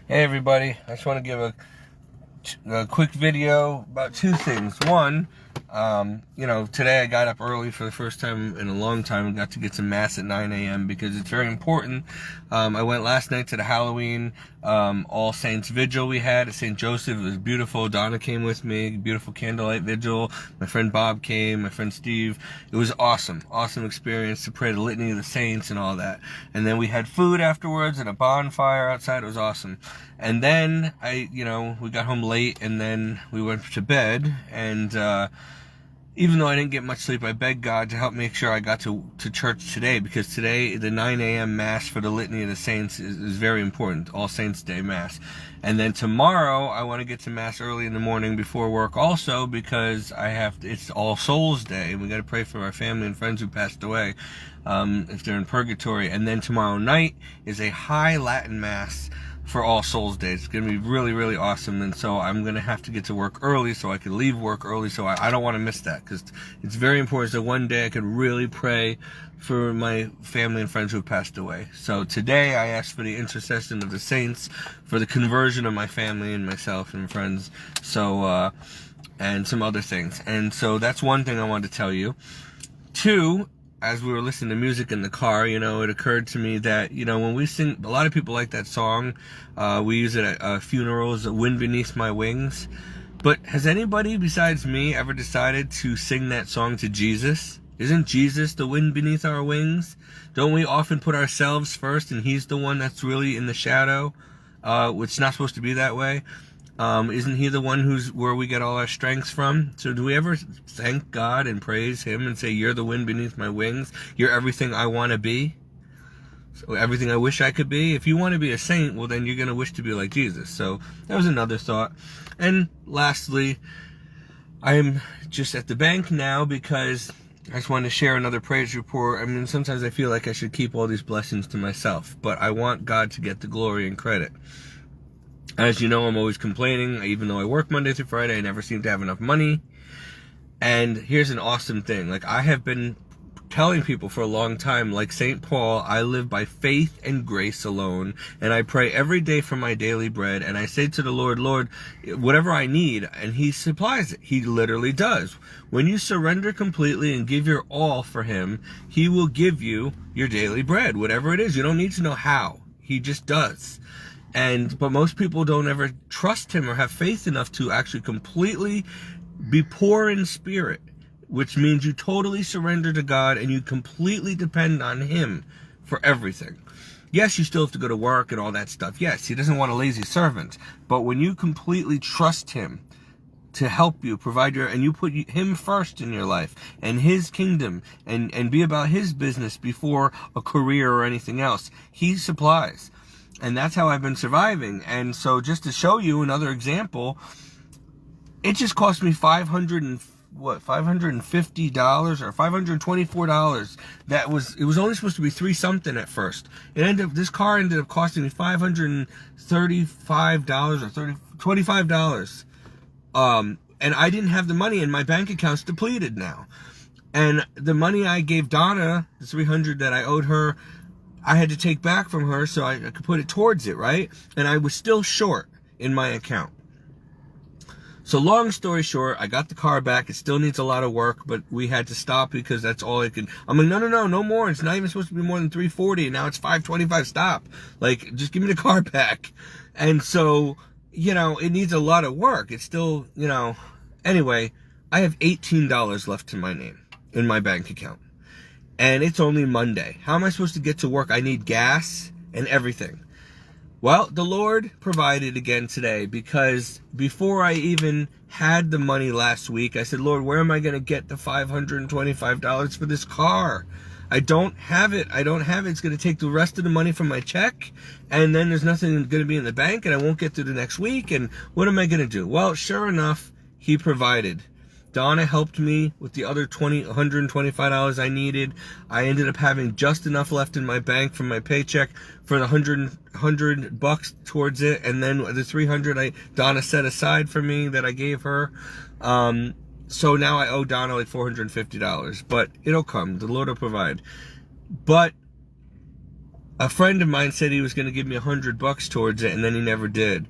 Hey everybody, I just want to give a quick video about two things. One, today I got up early for the first time in a long time and got to get some mass at 9 a.m. because it's very important. I went last night to the Halloween All Saints Vigil we had at St. Joseph. It was beautiful. Donna came with me, beautiful candlelight vigil. My friend Bob came, my friend Steve. It was awesome experience to pray the Litany of the Saints and all that. And then we had food afterwards and a bonfire outside. It was awesome. And then we got home late and then we went to bed, and even though I didn't get much sleep, I begged God to help make sure I got to church today, because today, the 9 a.m. Mass for the Litany of the Saints is very important, All Saints Day Mass. And then tomorrow, I want to get to Mass early in the morning before work also, because it's All Souls Day, and we got to pray for our family and friends who passed away, if they're in purgatory. And then tomorrow night is a High Latin Mass for All Souls Day. It's going to be really, really awesome, and so I'm going to have to get to work early so I can leave work early, so I don't want to miss that, because it's very important that one day I could really pray for my family and friends who have passed away. So today I asked for the intercession of the saints for the conversion of my family and myself and friends, and some other things. And so that's one thing I wanted to tell you. Two, as we were listening to music in the car, it occurred to me that, when we sing, a lot of people like that song. We use it at funerals, Wind Beneath My Wings. But has anybody besides me ever decided to sing that song to Jesus? Isn't Jesus the wind beneath our wings? Don't we often put ourselves first, and he's the one that's really in the shadow? It's not supposed to be that way. Isn't he the one where we get all our strengths from? So do we ever thank God and praise him and say, you're the wind beneath my wings, you're everything I want to be, so everything I wish I could be? If you want to be a saint, well, then you're going to wish to be like Jesus. So that was another thought. And lastly, I'm just at the bank now because I just wanted to share another praise report. I mean, sometimes I feel like I should keep all these blessings to myself, but I want God to get the glory and credit. As you know, I'm always complaining. Even though I work Monday through Friday, I never seem to have enough money. And here's an awesome thing. I have been telling people for a long time, like St. Paul, I live by faith and grace alone. And I pray every day for my daily bread. And I say to the Lord, Lord, whatever I need, and he supplies it. He literally does. When you surrender completely and give your all for him, he will give you your daily bread, whatever it is. You don't need to know how. He just does. But most people don't ever trust him or have faith enough to actually completely be poor in spirit, which means you totally surrender to God and you completely depend on him for everything. Yes, you still have to go to work and all that stuff. Yes, he doesn't want a lazy servant. But when you completely trust him to help you, and you put him first in your life and his kingdom and be about his business before a career or anything else, he supplies. And that's how I've been surviving. And so just to show you another example, it just cost me $550 or $524. It was only supposed to be $3 something at first. This car ended up costing me $535 or $25. And I didn't have the money, and my bank account's depleted now. And the money I gave Donna, the $300 that I owed her, I had to take back from her so I could put it towards it, right? And I was still short in my account. So long story short, I got the car back. It still needs a lot of work, but we had to stop because that's all I could. I'm like, no more. It's not even supposed to be more than $340, and now it's $525. Stop. Just give me the car back. And so, it needs a lot of work. It's still, Anyway, I have $18 left to my name in my bank account. And it's only Monday. How am I supposed to get to work? I need gas and everything. Well, the Lord provided again today, because before I even had the money last week, I said, Lord, where am I going to get the $525 for this car? I don't have it. It's going to take the rest of the money from my check, and then there's nothing going to be in the bank, and I won't get through the next week, and what am I going to do? Well, sure enough, he provided. Donna helped me with the other $125 I needed. I ended up having just enough left in my bank from my paycheck for the $100 towards it, and then the $300 Donna set aside for me that I gave her. So now I owe Donna like $450, but it'll come. The Lord will provide. But A friend of mine said he was going to give me $100 towards it, and then he never did.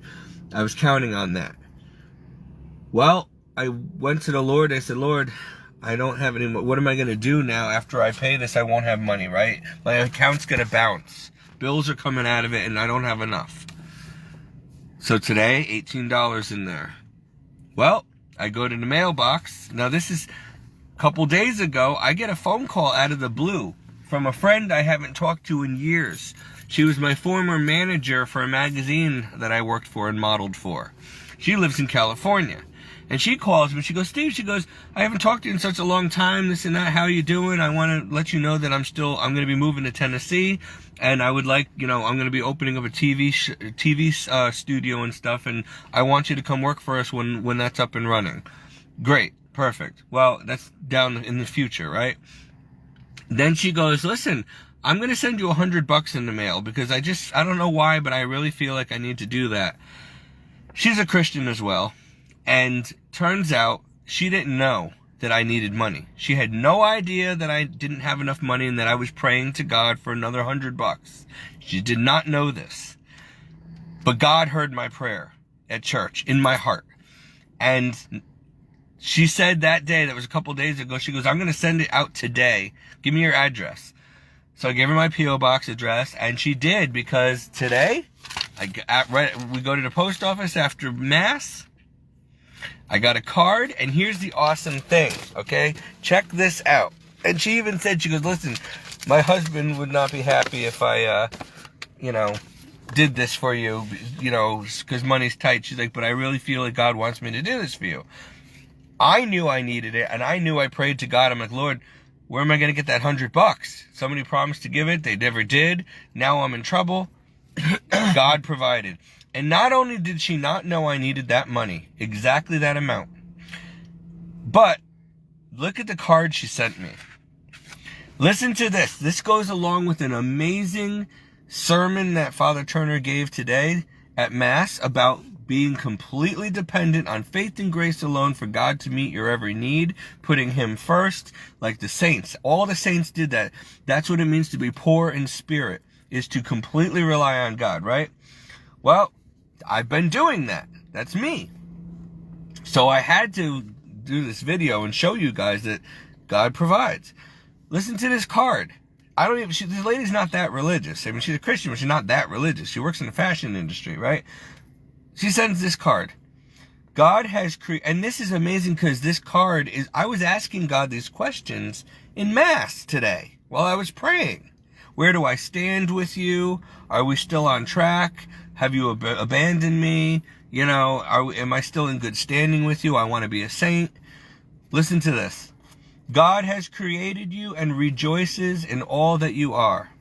I was counting on that. Well, I went to the Lord. I said, Lord, I don't have any more. What am I going to do now? After I pay this, I won't have money, right? My account's going to bounce. Bills are coming out of it, and I don't have enough. So today, $18 in there. Well, I go to the mailbox. Now, this is a couple days ago. I get a phone call out of the blue from a friend I haven't talked to in years. She was my former manager for a magazine that I worked for and modeled for. She lives in California. And she calls me. She goes, Steve, she goes, I haven't talked to you in such a long time, this and that. How are you doing? I want to let you know that I'm going to be moving to Tennessee. And I would like, I'm going to be opening up a TV studio and stuff. And I want you to come work for us when that's up and running. Great. Perfect. Well, that's down in the future, right? Then she goes, listen, I'm going to send you $100 in the mail because I don't know why, but I really feel like I need to do that. She's a Christian as well. And turns out she didn't know that I needed money. She had no idea that I didn't have enough money and that I was praying to God for another $100. She did not know this. But God heard my prayer at church in my heart. And she said that day, that was a couple days ago, she goes, I'm going to send it out today. Give me your address. So I gave her my P.O. box address, and she did, because today, we go to the post office after Mass. I got a card, and here's the awesome thing, okay? Check this out. And she even said, she goes, listen, my husband would not be happy if I, did this for you, because money's tight. She's like, but I really feel like God wants me to do this for you. I knew I needed it, and I knew I prayed to God. I'm like, Lord, where am I going to get that $100? Somebody promised to give it. They never did. Now I'm in trouble. God provided. And not only did she not know I needed that money, exactly that amount, but look at the card she sent me. Listen to this. This goes along with an amazing sermon that Father Turner gave today at Mass about being completely dependent on faith and grace alone for God to meet your every need, putting Him first, like the saints. All the saints did that. That's what it means to be poor in spirit, is to completely rely on God, right? Well, I've been doing that. That's me. So I had to do this video and show you guys that God provides. Listen to this card. This lady's not that religious. I mean, she's a Christian, but she's not that religious. She works in the fashion industry, right? She sends this card. God has created, and this is amazing because this card is, I was asking God these questions in Mass today while I was praying. Where do I stand with you? Are we still on track? Have you abandoned me? Am I still in good standing with you? I want to be a saint. Listen to this. God has created you and rejoices in all that you are.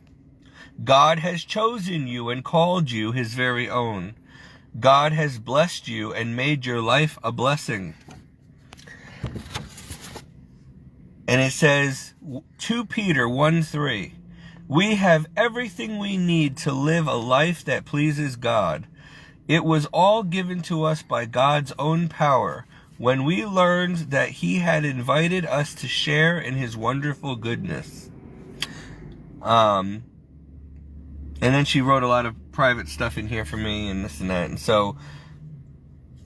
God has chosen you and called you His very own. God has blessed you and made your life a blessing. And it says, 2 Peter 1:3, we have everything we need to live a life that pleases God. It was all given to us by God's own power when we learned that He had invited us to share in His wonderful goodness. And then she wrote a lot of private stuff in here for me and this and that. And so,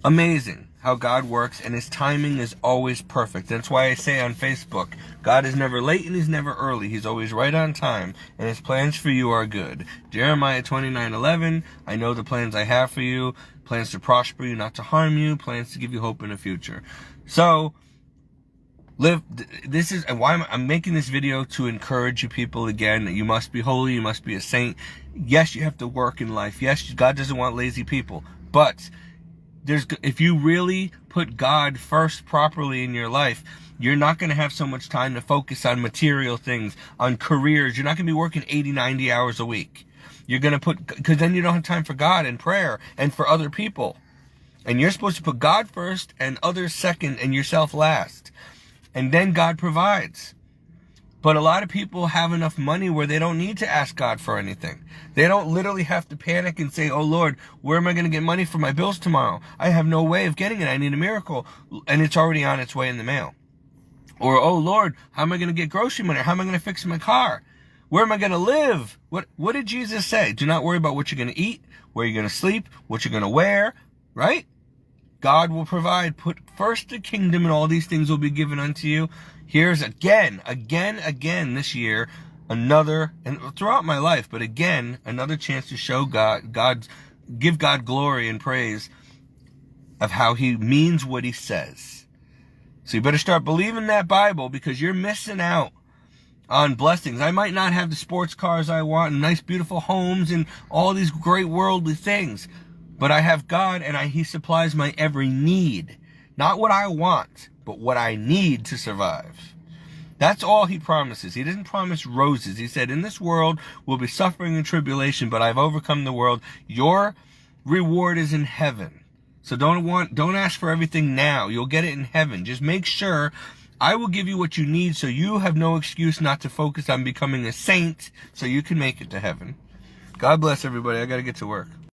amazing how God works, and His timing is always perfect. That's why I say on Facebook, God is never late and He's never early. He's always right on time, and His plans for you are good. Jeremiah 29:11, I know the plans I have for you, plans to prosper you, not to harm you, plans to give you hope in the future. So, this is why I'm making this video, to encourage you people again that you must be holy, you must be a saint. Yes, you have to work in life. Yes, God doesn't want lazy people. But if you really put God first properly in your life, you're not going to have so much time to focus on material things, on careers. You're not going to be working 80, 90 hours a week. You're going to because then you don't have time for God and prayer and for other people. And you're supposed to put God first and others second and yourself last. And then God provides. But a lot of people have enough money where they don't need to ask God for anything. They don't literally have to panic and say, oh Lord, where am I going to get money for my bills tomorrow? I have no way of getting it. I need a miracle. And it's already on its way in the mail. Or, oh Lord, how am I going to get grocery money? How am I going to fix my car? Where am I going to live? What did Jesus say? Do not worry about what you're going to eat, where you're going to sleep, what you're going to wear, right? God will provide. Put first the kingdom and all these things will be given unto you. Here's again this year, another, and throughout my life, but again, another chance to show give God glory and praise of how he means what he says. So you better start believing that Bible, because you're missing out on blessings. I might not have the sports cars I want and nice beautiful homes and all these great worldly things, but I have God, and he supplies my every need. Not what I want, but what I need to survive. That's all he promises. He doesn't promise roses. He said, in this world will be suffering and tribulation, but I've overcome the world. Your reward is in heaven. So don't ask for everything now. You'll get it in heaven. Just make sure I will give you what you need, so you have no excuse not to focus on becoming a saint, so you can make it to heaven. God bless everybody. I got to get to work.